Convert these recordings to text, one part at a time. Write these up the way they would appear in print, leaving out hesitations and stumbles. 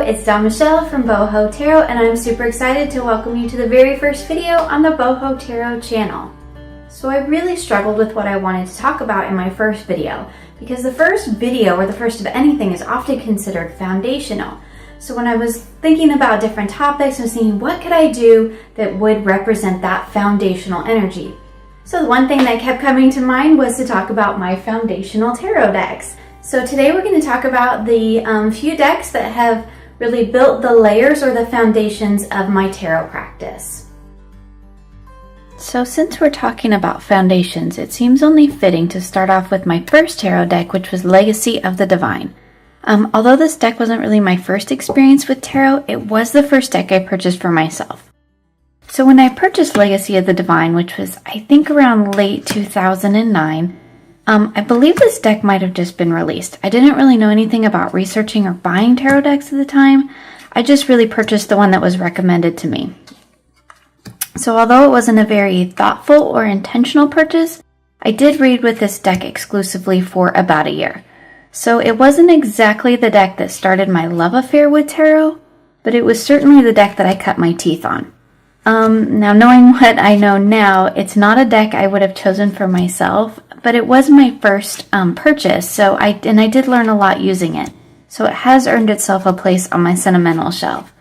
it's Dawn Michelle from Boho Tarot, and I'm super excited to welcome you to the very first video on the Boho Tarot channel. So I really struggled with what I wanted to talk about in my first video, because the first video, or the first of anything, is often considered foundational. So when I was thinking about different topics, I was thinking, what could I do that would represent that foundational energy? So the one thing that kept coming to mind was to talk about my foundational tarot decks. So today we're going to talk about the few decks that have really built the layers or the foundations of my tarot practice. So since we're talking about foundations, it seems only fitting to start off with my first tarot deck, which was Legacy of the Divine. Although this deck wasn't really my first experience with tarot, it was the first deck I purchased for myself. So when I purchased Legacy of the Divine, which was I think around late 2009, I believe this deck might have just been released. I didn't really know anything about researching or buying tarot decks at the time. I just really purchased the one that was recommended to me. So although it wasn't a very thoughtful or intentional purchase, I did read with this deck exclusively for about a year. So it wasn't exactly the deck that started my love affair with tarot, but it was certainly the deck that I cut my teeth on. Now, knowing what I know now, it's not a deck I would have chosen for myself, but it was my first purchase, so I did learn a lot using it. So it has earned itself a place on my sentimental shelf.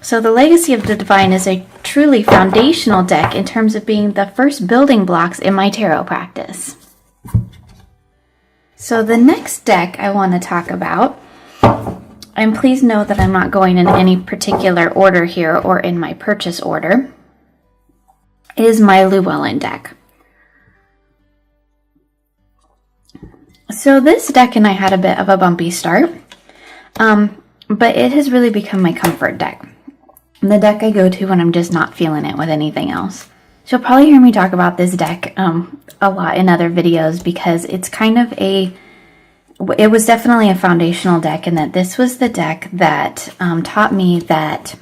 So the Legacy of the Divine is a truly foundational deck in terms of being the first building blocks in my tarot practice. So the next deck I want to talk about, and please know that I'm not going in any particular order here or in my purchase order, is my Llewellyn deck. So this deck and I had a bit of a bumpy start, but it has really become my comfort deck. The deck I go to when I'm just not feeling it with anything else. So you'll probably hear me talk about this deck a lot in other videos, because it's kind of it was definitely a foundational deck, in that this was the deck that taught me that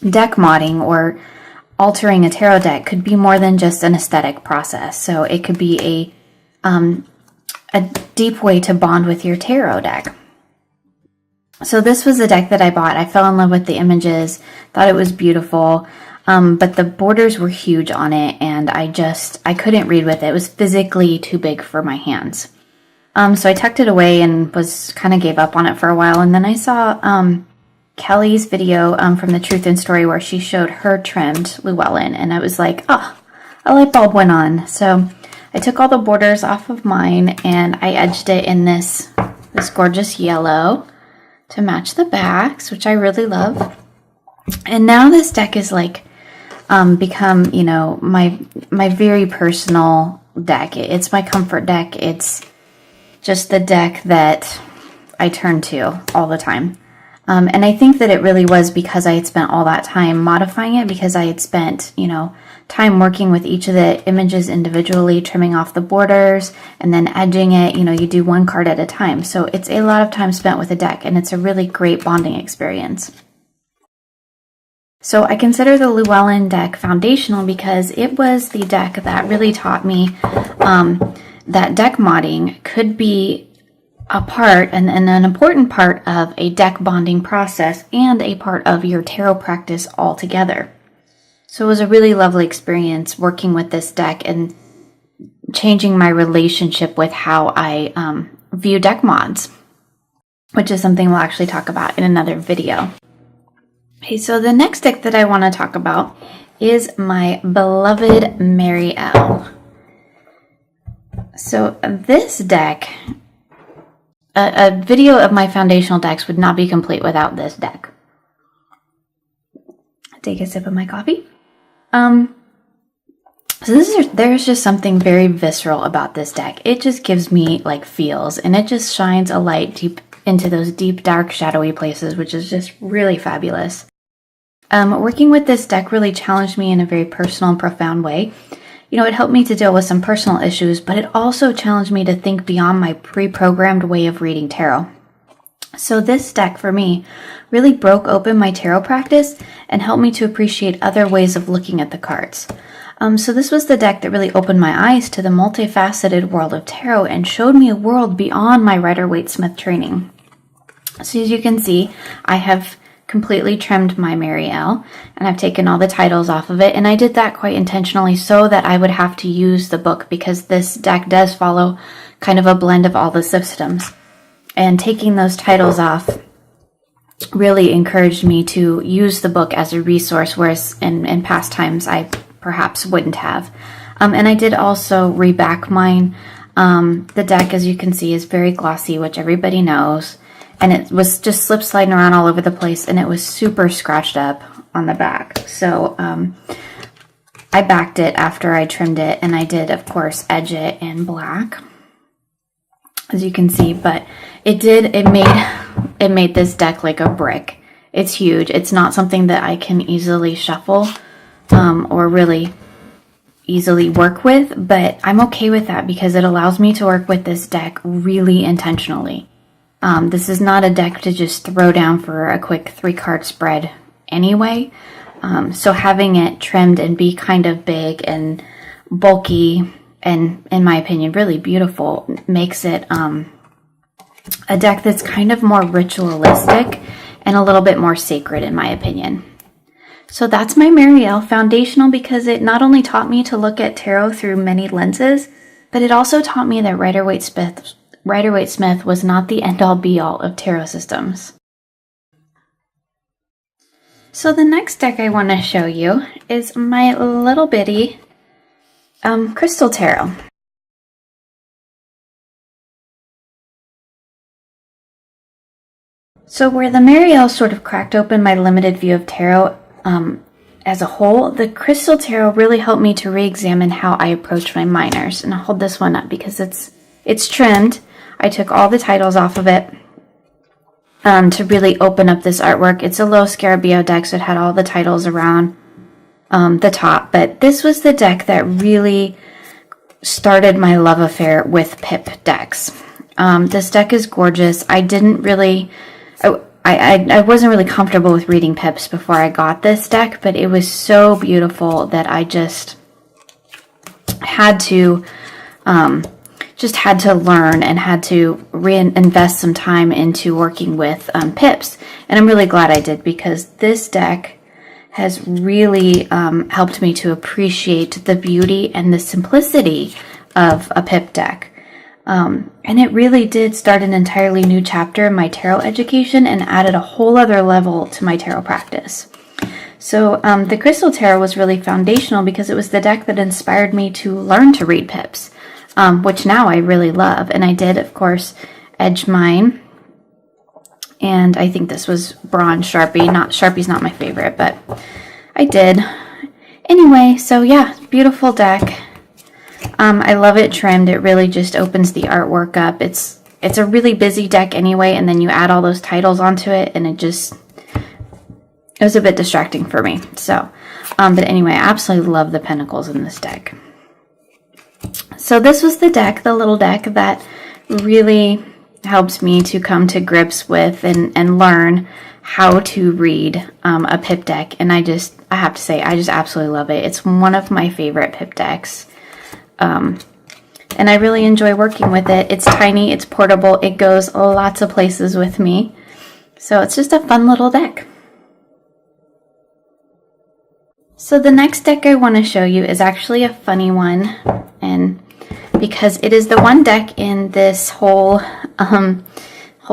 deck modding or altering a tarot deck could be more than just an aesthetic process. So it could be a deep way to bond with your tarot deck. So this was the deck that I bought. I fell in love with the images, thought it was beautiful, but the borders were huge on it, and I couldn't read with it. It was physically too big for my hands. So I tucked it away and kind of gave up on it for a while, and then I saw Kelly's video from the Truth and Story where she showed her trimmed Llewellyn, and I was like, oh, a light bulb went on. So I took all the borders off of mine and I edged it in this gorgeous yellow to match the backs, which I really love. And now this deck is like become, my very personal deck. It's my comfort deck. It's just the deck that I turn to all the time. And I think that it really was because I had spent all that time modifying it, because I had spent, time working with each of the images individually, trimming off the borders, and then edging it. You do one card at a time. So it's a lot of time spent with a deck, and it's a really great bonding experience. So I consider the Llewellyn deck foundational because it was the deck that really taught me that deck modding could be a part and an important part of a deck bonding process and a part of your tarot practice altogether. So it was a really lovely experience working with this deck and changing my relationship with how I view deck mods, which is something we'll actually talk about in another video. Okay, so the next deck that I want to talk about is my beloved Mary L. So this deck, a video of my foundational decks would not be complete without this deck. Take a sip of my coffee. So there's just something very visceral about this deck. It just gives me like feels, and it just shines a light deep into those deep, dark, shadowy places, which is just really fabulous. Working with this deck really challenged me in a very personal and profound way. It helped me to deal with some personal issues, but it also challenged me to think beyond my pre-programmed way of reading tarot. So this deck for me really broke open my tarot practice and helped me to appreciate other ways of looking at the cards. So this was the deck that really opened my eyes to the multifaceted world of tarot and showed me a world beyond my Rider-Waite-Smith training. So as you can see, I have completely trimmed my Marielle, and I've taken all the titles off of it, and I did that quite intentionally so that I would have to use the book, because this deck does follow kind of a blend of all the systems. And taking those titles off really encouraged me to use the book as a resource, whereas in past times I perhaps wouldn't have. And I did also reback mine. The deck, as you can see, is very glossy, which everybody knows. And it was just slip sliding around all over the place, and it was super scratched up on the back. So I backed it after I trimmed it, and I did, of course, edge it in black, as you can see. But it made this deck like a brick. It's huge. It's not something that I can easily shuffle or really easily work with, but I'm okay with that because it allows me to work with this deck really intentionally. This is not a deck to just throw down for a quick 3-card spread anyway. So having it trimmed and be kind of big and bulky and, in my opinion, really beautiful makes it a deck that's kind of more ritualistic and a little bit more sacred, in my opinion. So that's my Marielle foundational, because it not only taught me to look at tarot through many lenses, but it also taught me that Rider-Waite-Smith was not the end-all be-all of tarot systems. So the next deck I want to show you is my little bitty crystal tarot. So where the Marielle sort of cracked open my limited view of tarot as a whole, the crystal tarot really helped me to re-examine how I approach my minors. And I'll hold this one up because it's trimmed. I took all the titles off of it to really open up this artwork. It's a low Scarabeo deck, so it had all the titles around the top. But this was the deck that really started my love affair with pip decks. This deck is gorgeous. I didn't really... I wasn't really comfortable with reading pips before I got this deck, but it was so beautiful that I just had to learn and had to reinvest some time into working with pips. And I'm really glad I did, because this deck has really helped me to appreciate the beauty and the simplicity of a pip deck. And it really did start an entirely new chapter in my tarot education and added a whole other level to my tarot practice. So the Crystal Tarot was really foundational because it was the deck that inspired me to learn to read pips, which now I really love. And I did, of course, edge mine. And I think this was Bronze Sharpie. Sharpie's not my favorite, but I did. Anyway, so yeah, beautiful deck. I love it trimmed. It really just opens the artwork up. It's a really busy deck anyway, and then you add all those titles onto it, and it was a bit distracting for me. So, but anyway, I absolutely love the pentacles in this deck. So this was the deck, the little deck that really helps me to come to grips with and learn how to read a pip deck. And I have to say, I just absolutely love it. It's one of my favorite pip decks. And I really enjoy working with it. It's tiny, it's portable, it goes lots of places with me. So it's just a fun little deck. So the next deck I want to show you is actually a funny one, and because it is the one deck in this whole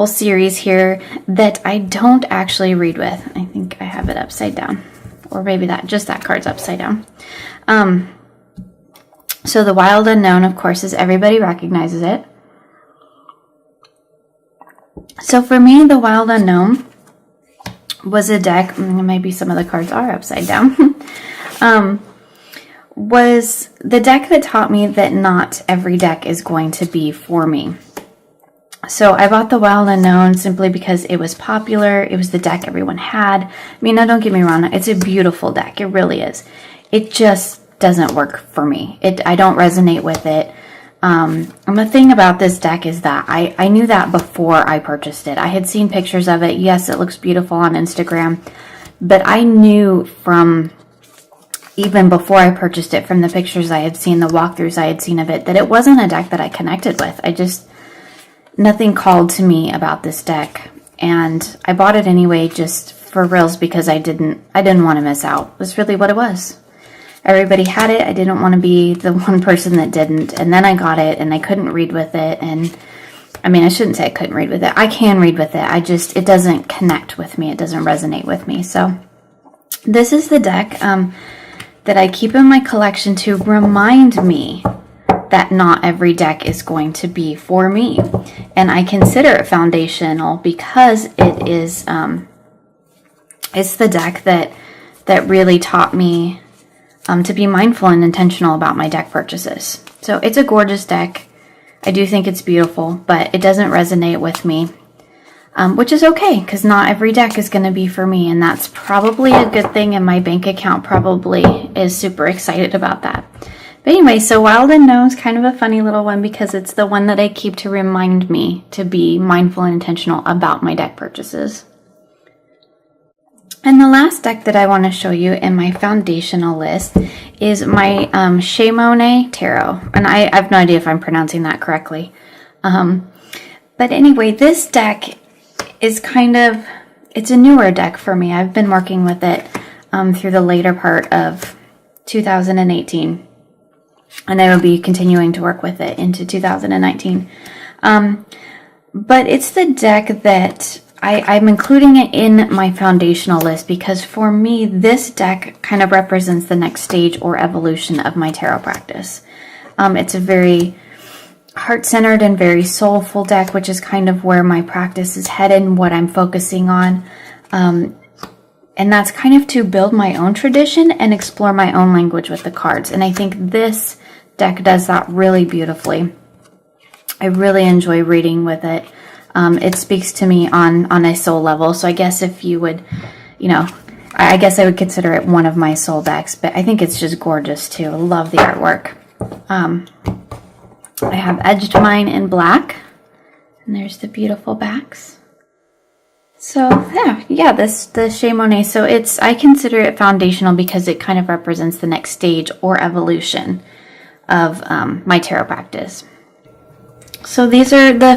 series here that I don't actually read with. I think I have it upside down, or maybe just that card's upside down. So the Wild Unknown, of course, as everybody recognizes it. So for me, the Wild Unknown was a deck, maybe some of the cards are upside down, was the deck that taught me that not every deck is going to be for me. So I bought the Wild Unknown simply because it was popular. It was the deck everyone had. I mean, now don't get me wrong, it's a beautiful deck. It really is. It just doesn't work for me. I don't resonate with it. And the thing about this deck is that I knew that before I purchased it. I had seen pictures of it. Yes, it looks beautiful on Instagram, but I knew from even before I purchased it, from the pictures I had seen, the walkthroughs I had seen of it, that it wasn't a deck that I connected with. Nothing called to me about this deck. and I bought it anyway just for reals because I didn't want to miss out. That's really what it was. Everybody had it. I didn't want to be the one person that didn't. And then I got it and I couldn't read with it. And I mean, I shouldn't say I couldn't read with it. I can read with it. It doesn't connect with me. It doesn't resonate with me. So this is the deck that I keep in my collection to remind me that not every deck is going to be for me. And I consider it foundational because it is, it's the deck that really taught me to be mindful and intentional about my deck purchases. So it's a gorgeous deck. I do think it's beautiful, but it doesn't resonate with me, which is okay because not every deck is going to be for me, and that's probably a good thing, and my bank account probably is super excited about that. But anyway, so Wild Unknown is kind of a funny little one because it's the one that I keep to remind me to be mindful and intentional about my deck purchases. And the last deck that I want to show you in my foundational list is my Chamonix Tarot. And I have no idea if I'm pronouncing that correctly. But anyway, this deck is it's a newer deck for me. I've been working with it through the later part of 2018. And I will be continuing to work with it into 2019. But it's the deck that I'm including it in my foundational list because for me, this deck kind of represents the next stage or evolution of my tarot practice. It's a very heart-centered and very soulful deck, which is kind of where my practice is headed and what I'm focusing on. And that's kind of to build my own tradition and explore my own language with the cards. And I think this deck does that really beautifully. I really enjoy reading with it. It speaks to me on a soul level. So I guess if you would, I guess I would consider it one of my soul decks, but I think it's just gorgeous too. I love the artwork. I have edged mine in black, and there's the beautiful backs. So yeah, the Chamonix. So I consider it foundational because it kind of represents the next stage or evolution of my tarot practice. So these are the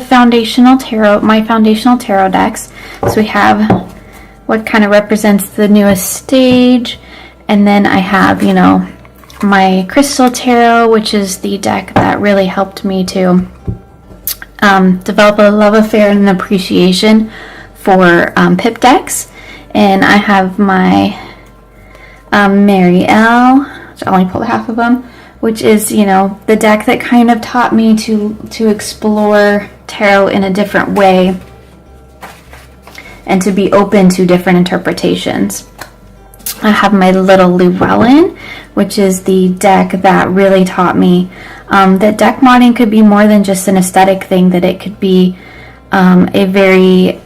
my foundational tarot decks. So we have what kind of represents the newest stage, and then I have, my Crystal Tarot, which is the deck that really helped me to develop a love affair and an appreciation for pip decks. And I have my Mary L, which I only pulled half of them, which is, the deck that kind of taught me to explore tarot in a different way and to be open to different interpretations. I have my Little Llewellyn, which is the deck that really taught me that deck modding could be more than just an aesthetic thing, that it could be a very,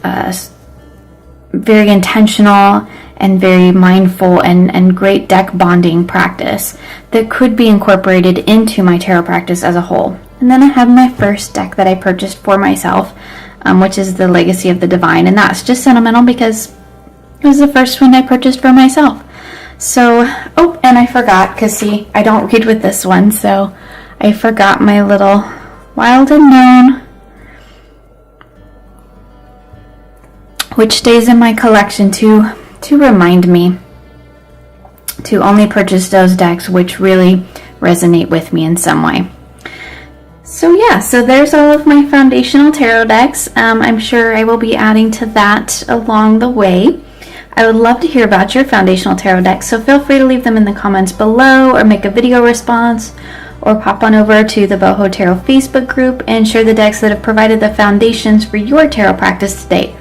very intentional and very mindful and great deck bonding practice that could be incorporated into my tarot practice as a whole. And then I have my first deck that I purchased for myself, which is the Legacy of the Divine, and that's just sentimental because it was the first one I purchased for myself. So, and I forgot, because see, I don't read with this one, so I forgot my little Wild Unknown, which stays in my collection to remind me to only purchase those decks which really resonate with me in some way. So yeah, so there's all of my foundational tarot decks. I'm sure I will be adding to that along the way. I would love to hear about your foundational tarot decks, so feel free to leave them in the comments below or make a video response, or pop on over to the Boho Tarot Facebook group and share the decks that have provided the foundations for your tarot practice to date.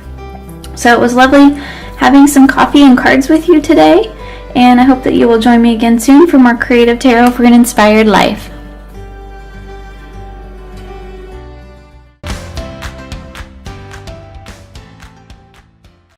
So it was lovely having some coffee and cards with you today, and I hope that you will join me again soon for more creative tarot for an inspired life.